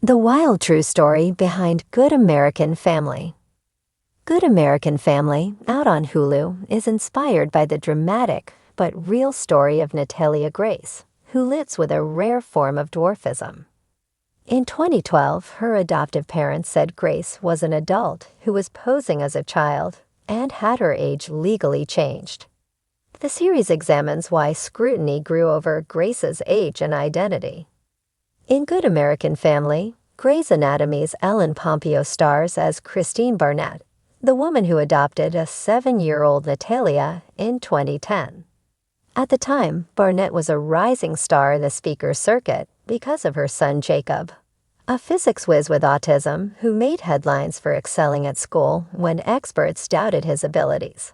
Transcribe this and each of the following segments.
The wild true story behind Good American Family. Good American Family, out on Hulu, is inspired by the dramatic but real story of Natalia Grace, who lives with a rare form of dwarfism. In 2012, her adoptive parents said Grace was an adult who was posing as a child and had her age legally changed. The series examines why scrutiny grew over Grace's age and identity. In Good American Family, Grey's Anatomy's Ellen Pompeo stars as Christine Barnett, the woman who adopted a 7-year-old Natalia in 2010. At the time, Barnett was a rising star in the speaker circuit because of her son Jacob, a physics whiz with autism who made headlines for excelling at school when experts doubted his abilities.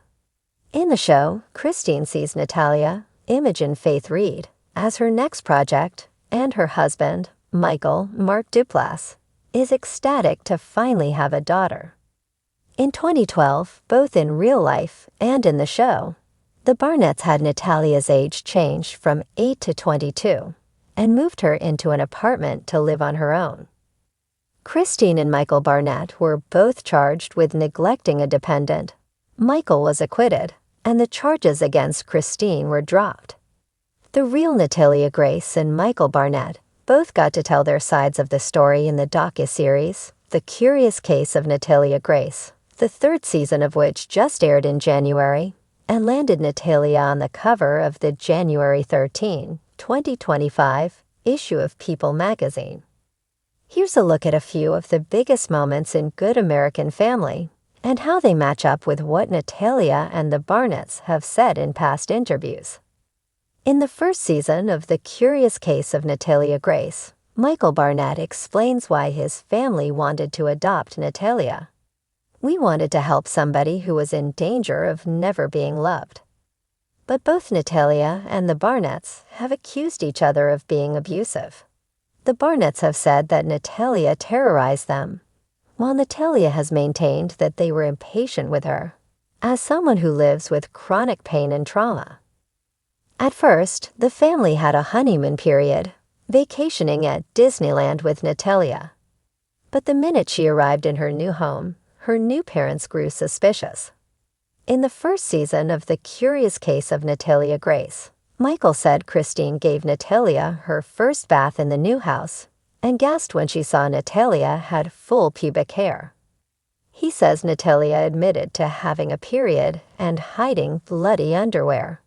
In the show, Christine sees Natalia, Imogen Faith Reed, as her next project, and her husband, Michael Mark Duplass, is ecstatic to finally have a daughter. In 2012, both in real life and in the show, the Barnetts had Natalia's age changed from 8 to 22 and moved her into an apartment to live on her own. Christine and Michael Barnett were both charged with neglecting a dependent. Michael was acquitted, and the charges against Christine were dropped. The real Natalia Grace and Michael Barnett both got to tell their sides of the story in the docuseries, The Curious Case of Natalia Grace, the third season of which just aired in January and landed Natalia on the cover of the January 13, 2025 issue of People magazine. Here's a look at a few of the biggest moments in Good American Family and how they match up with what Natalia and the Barnetts have said in past interviews. In the first season of The Curious Case of Natalia Grace, Michael Barnett explains why his family wanted to adopt Natalia. "We wanted to help somebody who was in danger of never being loved." But both Natalia and the Barnetts have accused each other of being abusive. The Barnetts have said that Natalia terrorized them, while Natalia has maintained that they were impatient with her, as someone who lives with chronic pain and trauma. At first, the family had a honeymoon period, vacationing at Disneyland with Natalia. But the minute she arrived in her new home, her new parents grew suspicious. In the first season of The Curious Case of Natalia Grace, Michael said Christine gave Natalia her first bath in the new house and gasped when she saw Natalia had full pubic hair. He says Natalia admitted to having a period and hiding bloody underwear.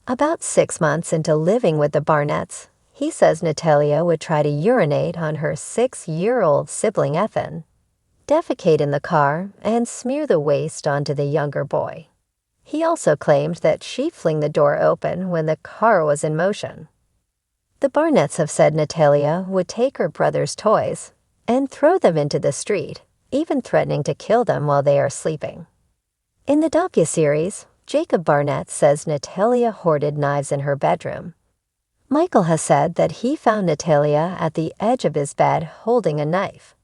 About 6 months into living with the Barnetts, he says Natalia would try to urinate on her 6-year-old sibling Ethan, defecate in the car, and smear the waste onto the younger boy. He also claimed that she flung the door open when the car was in motion. The Barnetts have said Natalia would take her brother's toys and throw them into the street, even threatening to kill them while they are sleeping. In the docuseries, Jacob Barnett says Natalia hoarded knives in her bedroom. Michael has said that he found Natalia at the edge of his bed holding a knife.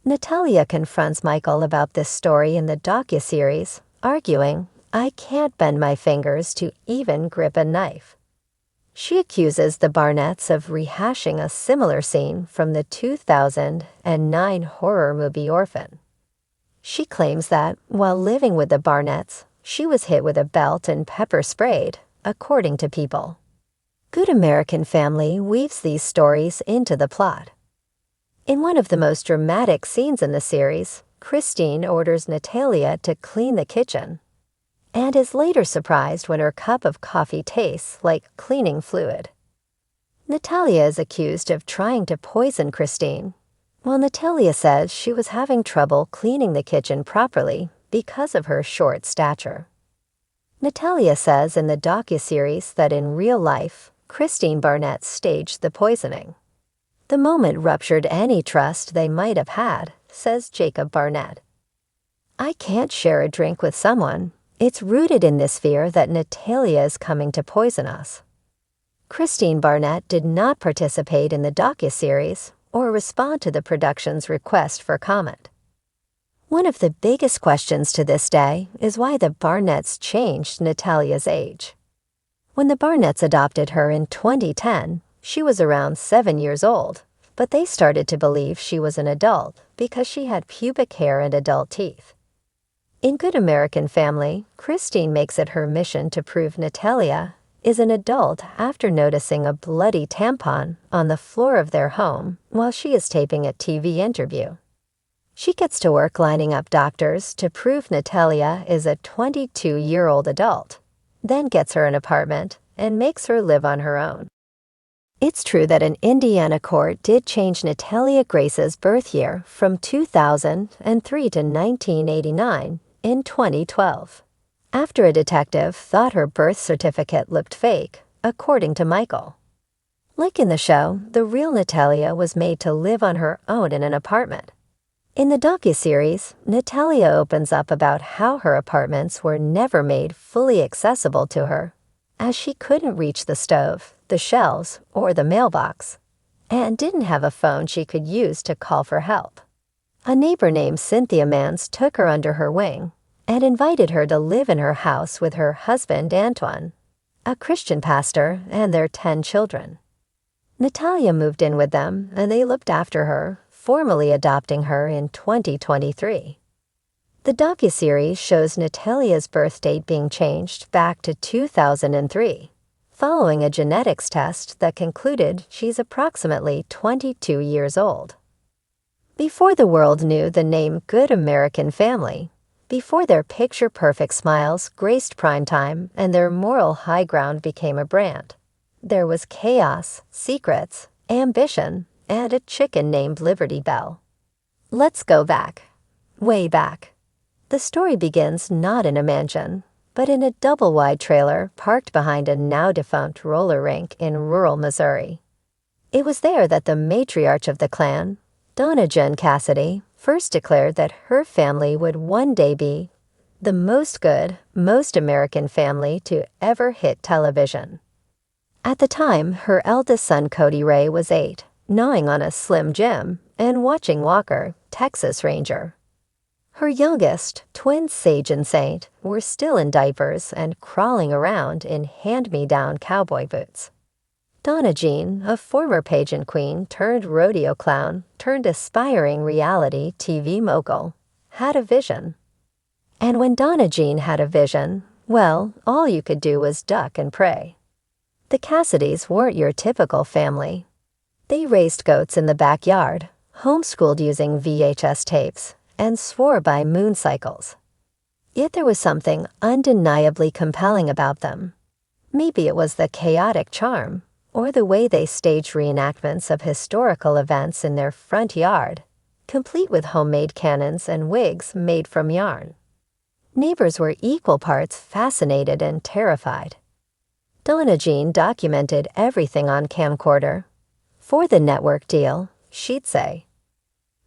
Natalia confronts Michael about this story in the docuseries, arguing, "I can't bend my fingers to even grip a knife." She accuses the Barnetts of rehashing a similar scene from the 2009 horror movie Orphan. She claims that, while living with the Barnetts, she was hit with a belt and pepper sprayed, according to People. Good American Family weaves these stories into the plot. In one of the most dramatic scenes in the series, Christine orders Natalia to clean the kitchen, and is later surprised when her cup of coffee tastes like cleaning fluid. Natalia is accused of trying to poison Christine, while Natalia says she was having trouble cleaning the kitchen properly because of her short stature. Natalia says in the docuseries that in real life, Christine Barnett staged the poisoning. "The moment ruptured any trust they might have had," says Jacob Barnett. "I can't share a drink with someone. It's rooted in this fear that Natalia is coming to poison us." Christine Barnett did not participate in the docuseries or respond to the production's request for comment. One of the biggest questions to this day is why the Barnetts changed Natalia's age. When the Barnetts adopted her in 2010, she was around 7 years old, but they started to believe she was an adult because she had pubic hair and adult teeth. In Good American Family, Christine makes it her mission to prove Natalia is an adult after noticing a bloody tampon on the floor of their home while she is taping a TV interview. She gets to work lining up doctors to prove Natalia is a 22-year-old adult, then gets her an apartment and makes her live on her own. It's true that an Indiana court did change Natalia Grace's birth year from 2003 to 1989 in 2012, after a detective thought her birth certificate looked fake, according to Michael. Like in the show, the real Natalia was made to live on her own in an apartment. In the docuseries, Natalia opens up about how her apartments were never made fully accessible to her, as she couldn't reach the stove, the shelves, or the mailbox, and didn't have a phone she could use to call for help. A neighbor named Cynthia Mans took her under her wing and invited her to live in her house with her husband Antoine, a Christian pastor, and their 10 children. Natalia moved in with them, and they looked after her, formally adopting her in 2023. The docuseries shows Natalia's birth date being changed back to 2003, following a genetics test that concluded she's approximately 22 years old. Before the world knew the name Good American Family, before their picture-perfect smiles graced primetime and their moral high ground became a brand, there was chaos, secrets, ambition, and a chicken named Liberty Bell. Let's go back, way back. The story begins not in a mansion, but in a double-wide trailer parked behind a now-defunct roller rink in rural Missouri. It was there that the matriarch of the clan, Donna Jen Cassidy, first declared that her family would one day be the most good, most American family to ever hit television. At the time, her eldest son Cody Ray was 8, gnawing on a Slim Jim and watching Walker, Texas Ranger. Her youngest, twins Sage and Saint, were still in diapers and crawling around in hand-me-down cowboy boots. Donna Jean, a former pageant queen turned rodeo clown turned aspiring reality TV mogul, had a vision. And when Donna Jean had a vision, well, all you could do was duck and pray. The Cassidys weren't your typical family. They raised goats in the backyard, homeschooled using VHS tapes, and swore by moon cycles. Yet there was something undeniably compelling about them. Maybe it was the chaotic charm, or the way they staged reenactments of historical events in their front yard, complete with homemade cannons and wigs made from yarn. Neighbors were equal parts fascinated and terrified. Donna Jean documented everything on camcorder. For the network deal, she'd say.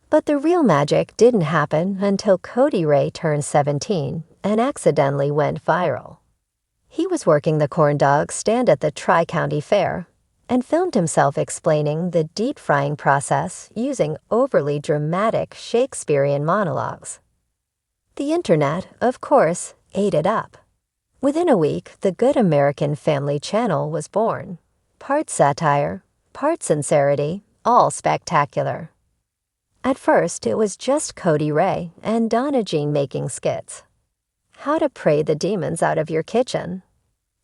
But the real magic didn't happen until Cody Ray turned 17 and accidentally went viral. He was working the corn dog stand at the Tri-County Fair and filmed himself explaining the deep-frying process using overly dramatic Shakespearean monologues. The internet, of course, ate it up. Within a week, the Good American Family channel was born. Part satire, part sincerity, all spectacular. At first, it was just Cody Ray and Donna Jean making skits. How to pray the demons out of your kitchen.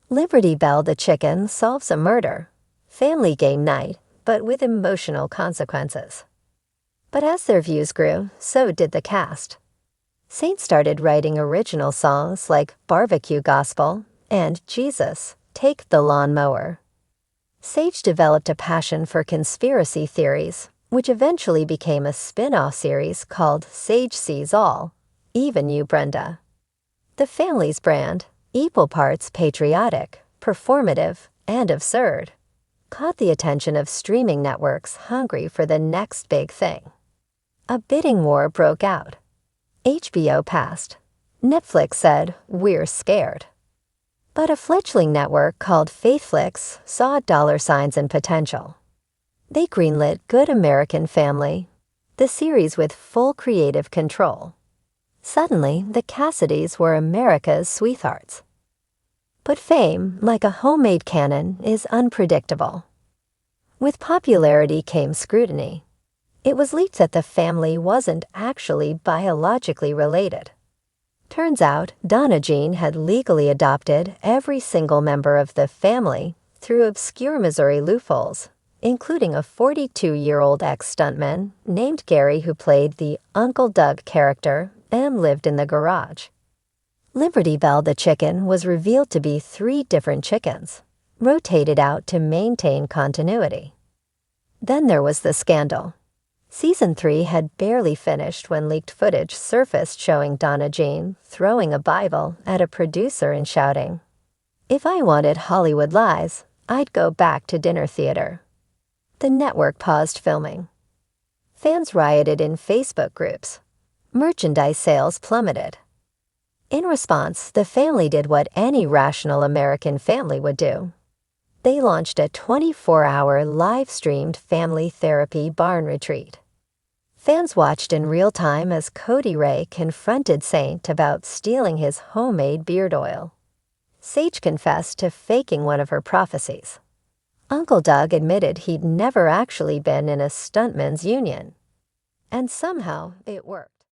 Liberty Bell the chicken solves a murder. Family game night, but with emotional consequences. But as their views grew, so did the cast. Saint started writing original songs like Barbecue Gospel and Jesus, Take the Lawnmower. Sage developed a passion for conspiracy theories, which eventually became a spin-off series called Sage Sees All, Even You, Brenda. The family's brand, equal parts patriotic, performative, and absurd, caught the attention of streaming networks hungry for the next big thing. A bidding war broke out. HBO passed. Netflix said, "We're scared." But a fledgling network called Faithflix saw dollar signs and potential. They greenlit Good American Family, the series with full creative control. Suddenly, the Cassidys were America's sweethearts. But fame, like a homemade cannon, is unpredictable. With popularity came scrutiny. It was leaked that the family wasn't actually biologically related. Turns out, Donna Jean had legally adopted every single member of the family through obscure Missouri loopholes, including a 42-year-old ex-stuntman named Gary who played the Uncle Doug character and lived in the garage. Liberty Bell the chicken was revealed to be 3 different chickens, rotated out to maintain continuity. Then there was the scandal. Season 3 had barely finished when leaked footage surfaced showing Donna Jean throwing a Bible at a producer and shouting, "If I wanted Hollywood lies, I'd go back to dinner theater." The network paused filming. Fans rioted in Facebook groups. Merchandise sales plummeted. In response, the family did what any rational American family would do. They launched a 24-hour live-streamed family therapy barn retreat. Fans watched in real time as Cody Ray confronted Saint about stealing his homemade beard oil. Sage confessed to faking one of her prophecies. Uncle Doug admitted he'd never actually been in a stuntman's union. And somehow it worked.